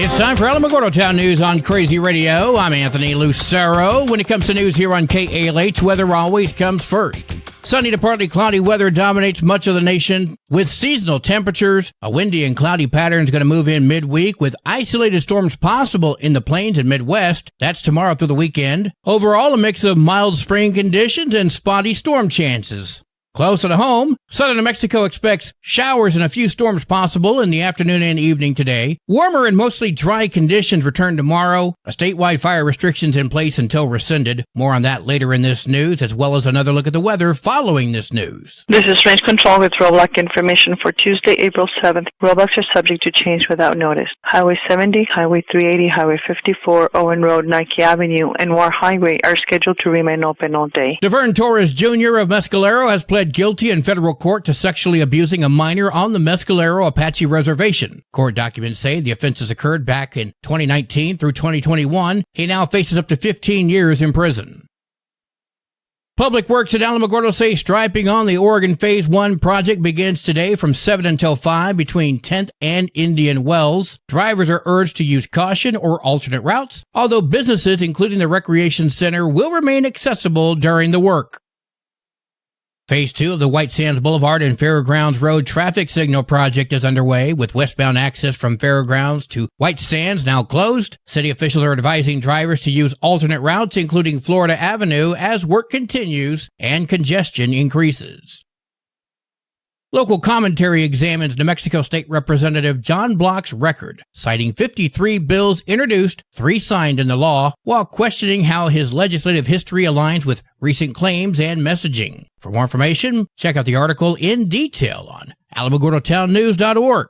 It's time for Alamogordo Town News on Crazy Radio. I'm Anthony Lucero. When it comes to news here on KALH, weather always comes first. Sunny to partly cloudy weather dominates much of the nation with seasonal temperatures. A windy and cloudy pattern is going to move in midweek with isolated storms possible in the plains and Midwest. That's tomorrow through the weekend. Overall, a mix of mild spring conditions and spotty storm chances. Closer to home, southern New Mexico expects showers and a few storms possible in the afternoon and evening today. Warmer and mostly dry conditions return tomorrow. A statewide fire restrictions in place until rescinded. More on that later in this news, as well as another look at the weather following this news. This is Range Control with roadblock information for Tuesday, April 7th. Roadblocks are subject to change without notice. Highway 70, Highway 380, Highway 54, Owen Road, Nike Avenue, and War Highway are scheduled to remain open all day. Devern Torres Jr. of Mescalero has pled guilty in federal court to sexually abusing a minor on the Mescalero Apache Reservation. Court documents say the offenses occurred back in 2019 through 2021. He now faces up to 15 years in prison. Public Works at Alamogordo say striping on the Oregon Phase 1 project begins today from 7 until 5 between 10th and Indian Wells. Drivers are urged to use caution or alternate routes, although businesses, including the Recreation Center, will remain accessible during the work. Phase 2 of the White Sands Boulevard and Fairgrounds Road traffic signal project is underway, with westbound access from Fairgrounds to White Sands now closed. City officials are advising drivers to use alternate routes, including Florida Avenue, as work continues and congestion increases. Local commentary examines New Mexico State Representative John Block's record, citing 53 bills introduced, 3 signed into law, while questioning how his legislative history aligns with recent claims and messaging. For more information, check out the article in detail on AlamogordoTownNews.org.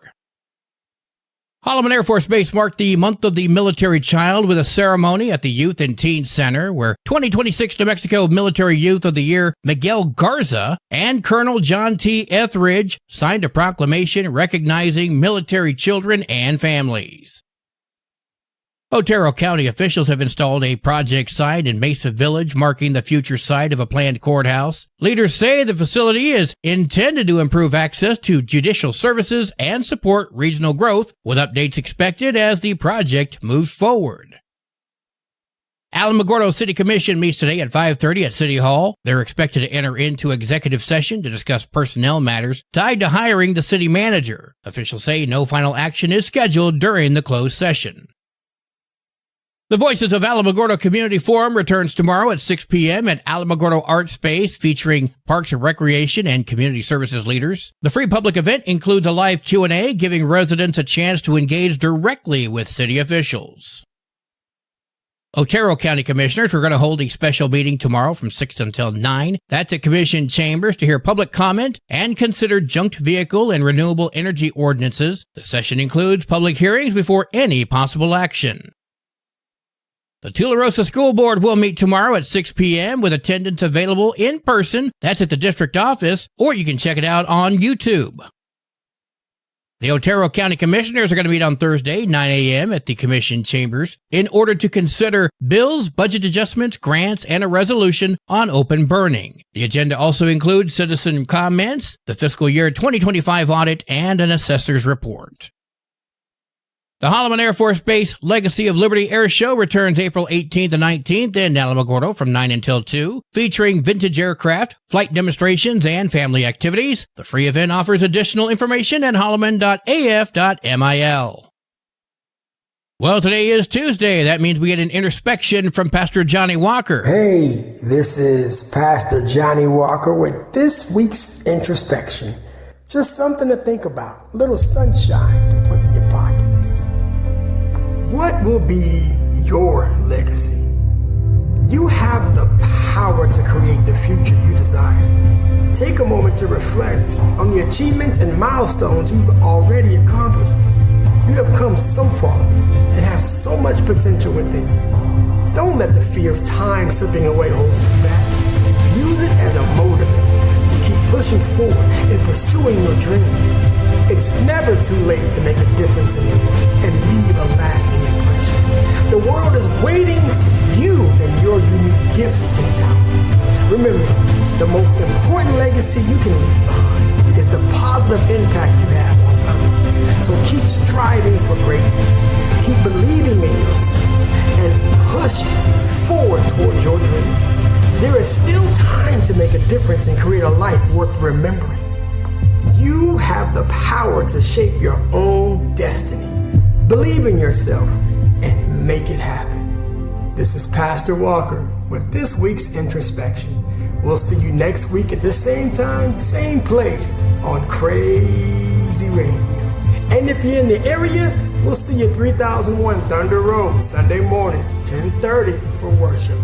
Holloman Air Force Base marked the Month of the Military Child with a ceremony at the Youth and Teen Center, where 2026 New Mexico Military Youth of the Year Miguel Garza and Colonel John T. Etheridge signed a proclamation recognizing military children and families. Otero County officials have installed a project sign in Mesa Village marking the future site of a planned courthouse. Leaders say the facility is intended to improve access to judicial services and support regional growth, with updates expected as the project moves forward. Alamogordo City Commission meets today at 5:30 at City Hall. They're expected to enter into executive session to discuss personnel matters tied to hiring the city manager. Officials say no final action is scheduled during the closed session. The Voices of Alamogordo Community Forum returns tomorrow at 6 p.m. at Alamogordo Art Space, featuring Parks and Recreation and Community Services leaders. The free public event includes a live Q&A, giving residents a chance to engage directly with city officials. Otero County Commissioners are going to hold a special meeting tomorrow from 6 until 9. That's at Commission Chambers to hear public comment and consider junked vehicle and renewable energy ordinances. The session includes public hearings before any possible action. The Tularosa School Board will meet tomorrow at 6 p.m. with attendance available in person. That's at the district office, or you can check it out on YouTube. The Otero County Commissioners are going to meet on Thursday, 9 a.m. at the Commission Chambers in order to consider bills, budget adjustments, grants, and a resolution on open burning. The agenda also includes citizen comments, the fiscal year 2025 audit, and an assessor's report. The Holloman Air Force Base Legacy of Liberty Air Show returns April 18th and 19th in Alamogordo from 9 until 2, featuring vintage aircraft, flight demonstrations, and family activities. The free event offers additional information at holloman.af.mil. Well, today is Tuesday. That means we get an introspection from Pastor Johnny Walker. Hey, this is Pastor Johnny Walker with this week's introspection. Just something to think about, a little sunshine to put in your pockets. What will be your legacy? You have the power to create the future you desire. Take a moment to reflect on the achievements and milestones you've already accomplished. You have come so far and have so much potential within you. Don't let the fear of time slipping away hold you back. Use it as a motivator to keep pushing forward and pursuing your dream. It's never too late to make a difference in the world and leave a lasting impression. The world is waiting for you and your unique gifts and talents. Remember, the most important legacy you can leave behind is the positive impact you have on others. So keep striving for greatness. Keep believing in yourself and push forward towards your dreams. There is still time to make a difference and create a life worth remembering. You have the power to shape your own destiny. Believe in yourself and make it happen. This is Pastor Walker with this week's introspection. We'll see you next week at the same time, same place on Crazy Radio. And if you're in the area, we'll see you 3001 Thunder Road, Sunday morning, 10:30 for worship.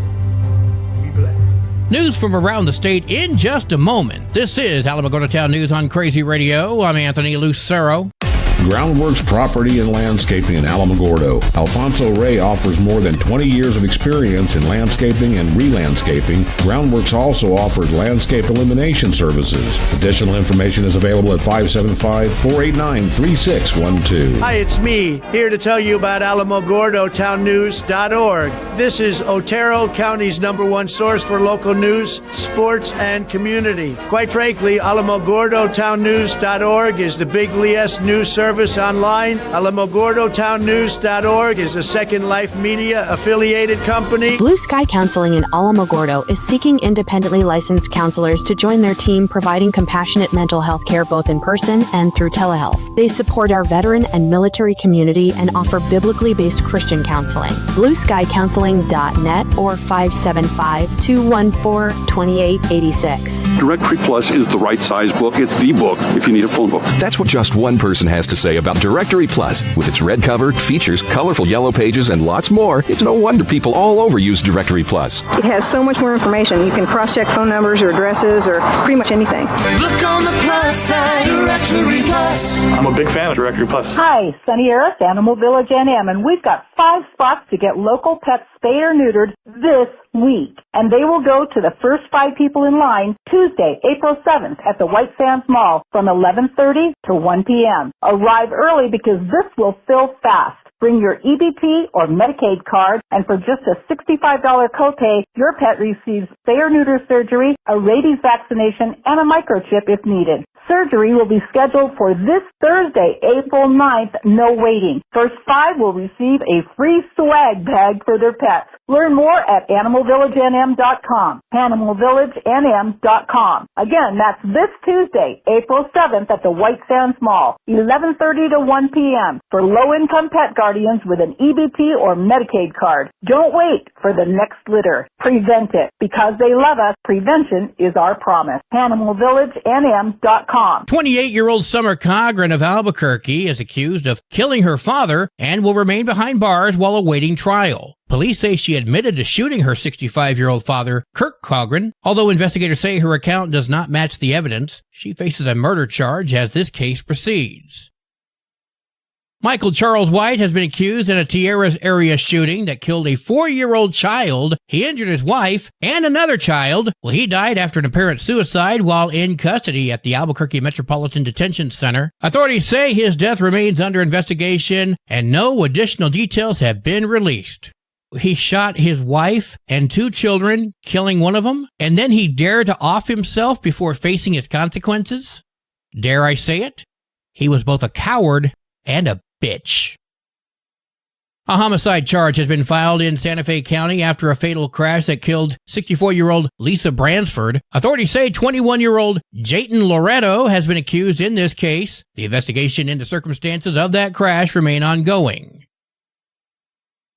Be blessed. News from around the state in just a moment. This is Alamogordo Town News on Crazy Radio. I'm Anthony Lucero. Groundworks Property and Landscaping in Alamogordo. Alfonso Ray offers more than 20 years of experience in landscaping and re-landscaping. Groundworks also offers landscape elimination services. Additional information is available at 575-489-3612. Hi, it's me, here to tell you about AlamogordoTownNews.org. This is Otero County's #1 source for local news, sports, and community. Quite frankly, AlamogordoTownNews.org is the big LES news service online. AlamogordoTownNews.org is a Second Life Media affiliated company. Blue Sky Counseling in Alamogordo is seeking independently licensed counselors to join their team, providing compassionate mental health care both in person and through telehealth. They support our veteran and military community and offer biblically based Christian counseling. BlueSkyCounseling.net or 575-214-2886. Directory Plus is the right size book. It's the book if you need a phone book. That's what just one person has to say about Directory Plus. With its red cover, features, colorful yellow pages, and lots more, it's no wonder people all over use Directory Plus. It has so much more information. You can cross-check phone numbers or addresses or pretty much anything. Look on the plus side, Directory Plus. I'm a big fan of Directory Plus. Hi, Sunny Earth, Animal Village NM, and we've got 5 spots to get local pets spayed or neutered this week. And they will go to the first 5 people in line Tuesday, April 7th at the White Sands Mall from 11:30 to 1 p.m. Arrive early because this will fill fast. Bring your EBT or Medicaid card, and for just a $65 copay, your pet receives spay or neuter surgery, a rabies vaccination, and a microchip if needed. Surgery will be scheduled for this Thursday, April 9th, no waiting. First 5 will receive a free swag bag for their pets. Learn more at AnimalVillageNM.com. AnimalVillageNM.com. Again, that's this Tuesday, April 7th at the White Sands Mall, 11:30 to 1 p.m. for low-income pet guardians with an EBT or Medicaid card. Don't wait for the next litter. Prevent it. Because they love us, prevention is our promise. AnimalVillageNM.com. 28-year-old Summer Cochran of Albuquerque is accused of killing her father and will remain behind bars while awaiting trial. Police say she admitted to shooting her 65-year-old father, Kirk Cochran. Although investigators say her account does not match the evidence, she faces a murder charge as this case proceeds. Michael Charles White has been accused in a Tierras area shooting that killed a 4-year-old child. He injured his wife and another child. Well, he died after an apparent suicide while in custody at the Albuquerque Metropolitan Detention Center. Authorities say his death remains under investigation and no additional details have been released. He shot his wife and 2 children, killing one of them, and then he dared to off himself before facing his consequences? Dare I say it? He was both a coward and a bitch. A homicide charge has been filed in Santa Fe County after a fatal crash that killed 64-year-old Lisa Bransford. Authorities say 21-year-old Jayton Loretto has been accused in this case. The investigation into circumstances of that crash remain ongoing.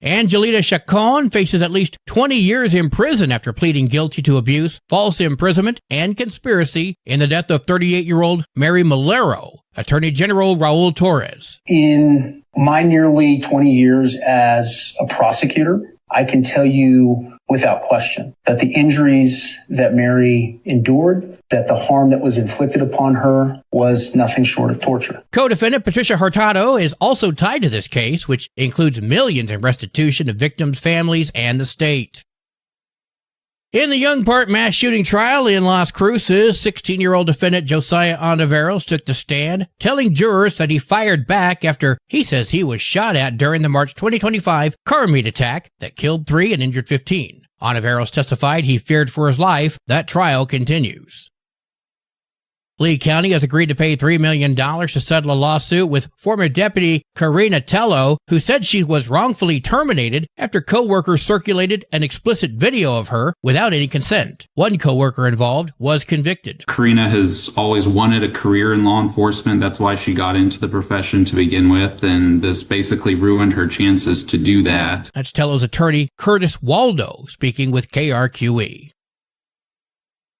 Angelita Chacon faces at least 20 years in prison after pleading guilty to abuse, false imprisonment, and conspiracy in the death of 38-year-old Mary Malero. Attorney General Raul Torres. In my nearly 20 years as a prosecutor, I can tell you without question that the injuries that Mary endured, that the harm that was inflicted upon her was nothing short of torture. Co-defendant Patricia Hurtado is also tied to this case, which includes millions in restitution to victims' families and the state. In the Young Park mass shooting trial in Las Cruces, 16-year-old defendant Josiah Ontiveros took the stand, telling jurors that he fired back after he says he was shot at during the March 2025 car meet attack that killed 3 and injured 15. Ontiveros testified he feared for his life. That trial continues. Lee County has agreed to pay $3 million to settle a lawsuit with former Deputy Karina Tello, who said she was wrongfully terminated after coworkers circulated an explicit video of her without any consent. One coworker involved was convicted. Karina has always wanted a career in law enforcement. That's why she got into the profession to begin with, and this basically ruined her chances to do that. That's Tello's attorney, Curtis Waldo, speaking with KRQE.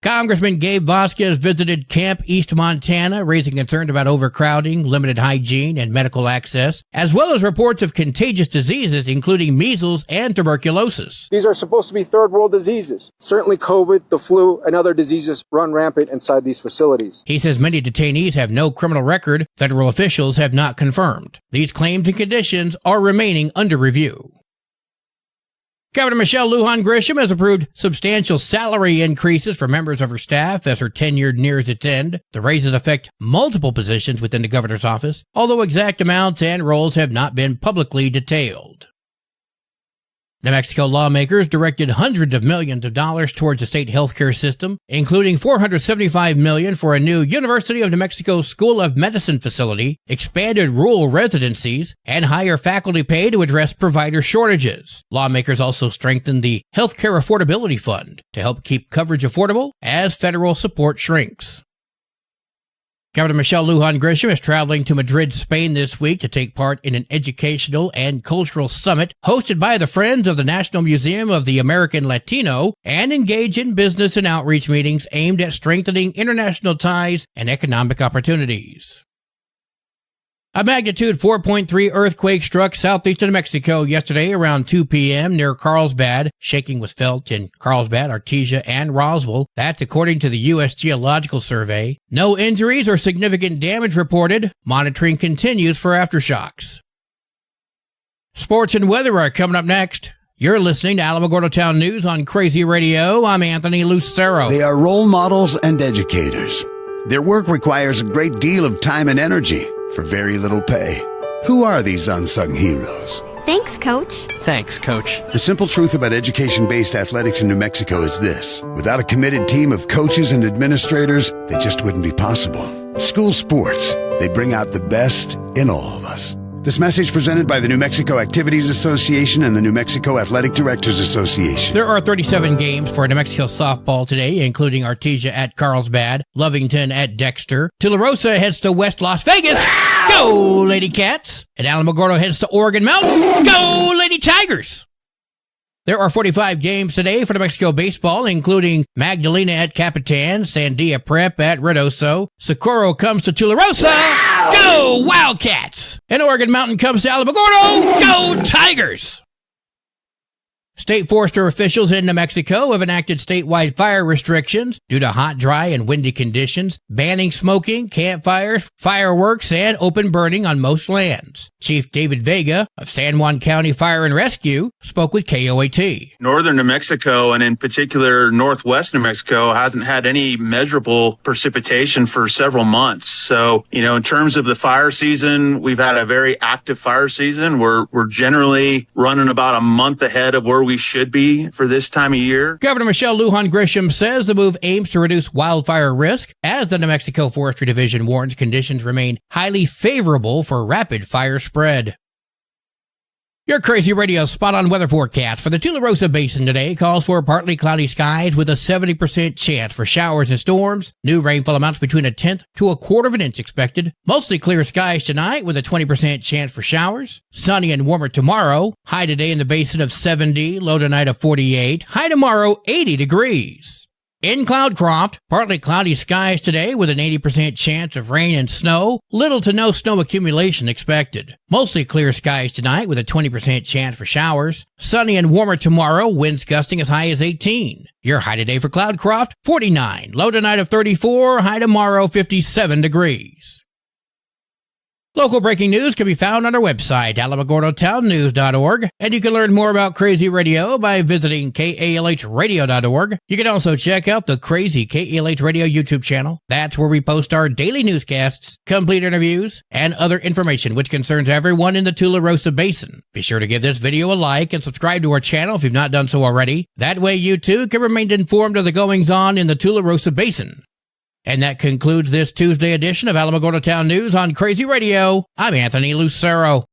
Congressman Gabe Vasquez visited Camp East Montana, raising concerns about overcrowding, limited hygiene, and medical access, as well as reports of contagious diseases, including measles and tuberculosis. These are supposed to be third world diseases. Certainly COVID, the flu, and other diseases run rampant inside these facilities. He says many detainees have no criminal record. Federal officials have not confirmed. These claims and conditions are remaining under review. Governor Michelle Lujan Grisham has approved substantial salary increases for members of her staff as her tenure nears its end. The raises affect multiple positions within the governor's office, although exact amounts and roles have not been publicly detailed. New Mexico lawmakers directed hundreds of millions of dollars towards the state healthcare system, including $475 million for a new University of New Mexico School of Medicine facility, expanded rural residencies, and higher faculty pay to address provider shortages. Lawmakers also strengthened the Healthcare Affordability Fund to help keep coverage affordable as federal support shrinks. Governor Michelle Lujan Grisham is traveling to Madrid, Spain this week to take part in an educational and cultural summit hosted by the Friends of the National Museum of the American Latino and engage in business and outreach meetings aimed at strengthening international ties and economic opportunities. A magnitude 4.3 earthquake struck southeastern New Mexico yesterday around 2 p.m. near Carlsbad. Shaking was felt in Carlsbad, Artesia, and Roswell. That's according to the U.S. Geological Survey. No injuries or significant damage reported. Monitoring continues for aftershocks. Sports and weather are coming up next. You're listening to Alamogordo Town News on Crazy Radio. I'm Anthony Lucero. They are role models and educators. Their work requires a great deal of time and energy for very little pay. Who are these unsung heroes? Thanks, Coach. Thanks, Coach. The simple truth about education-based athletics in New Mexico is this. Without a committed team of coaches and administrators, they just wouldn't be possible. School sports, they bring out the best in all of us. This message presented by the New Mexico Activities Association and the New Mexico Athletic Directors Association. There are 37 games for New Mexico softball today, including Artesia at Carlsbad, Lovington at Dexter. Tularosa heads to West Las Vegas. Go, Lady Cats! And Alamogordo heads to Oregon Mountain. Go, Lady Tigers! There are 45 games today for New Mexico baseball, including Magdalena at Capitan, Sandia Prep at Ruidoso, Socorro comes to Tularosa. Go, Wildcats! And Oregon Mountain comes to Alamogordo. Go, Tigers! State forester officials in New Mexico have enacted statewide fire restrictions due to hot, dry, and windy conditions, banning smoking, campfires, fireworks, and open burning on most lands. Chief David Vega of San Juan County Fire and Rescue spoke with KOAT. Northern New Mexico, and in particular northwest New Mexico, hasn't had any measurable precipitation for several months. So, in terms of the fire season, we've had a very active fire season. We're generally running about a month ahead of where we should be for this time of year. Governor Michelle Lujan Grisham says the move aims to reduce wildfire risk as the New Mexico Forestry Division warns conditions remain highly favorable for rapid fire spread. Your Crazy Radio spot-on weather forecast for the Tularosa Basin today calls for partly cloudy skies with a 70% chance for showers and storms. New rainfall amounts between 1/10 to 1/4 inch expected. Mostly clear skies tonight with a 20% chance for showers. Sunny and warmer tomorrow. High today in the basin of 70, low tonight of 48. High tomorrow 80 degrees. In Cloudcroft, partly cloudy skies today with an 80% chance of rain and snow. Little to no snow accumulation expected. Mostly clear skies tonight with a 20% chance for showers. Sunny and warmer tomorrow, winds gusting as high as 18. Your high today for Cloudcroft, 49. Low tonight of 34. High tomorrow, 57 degrees. Local breaking news can be found on our website, alamogordotownnews.org, and you can learn more about Crazy Radio by visiting kalhradio.org. You can also check out the Crazy KALH Radio YouTube channel. That's where we post our daily newscasts, complete interviews, and other information which concerns everyone in the Tularosa Basin. Be sure to give this video a like and subscribe to our channel if you've not done so already. That way you too can remain informed of the goings-on in the Tularosa Basin. And that concludes this Tuesday edition of Alamogordo Town News on Crazy Radio. I'm Anthony Lucero.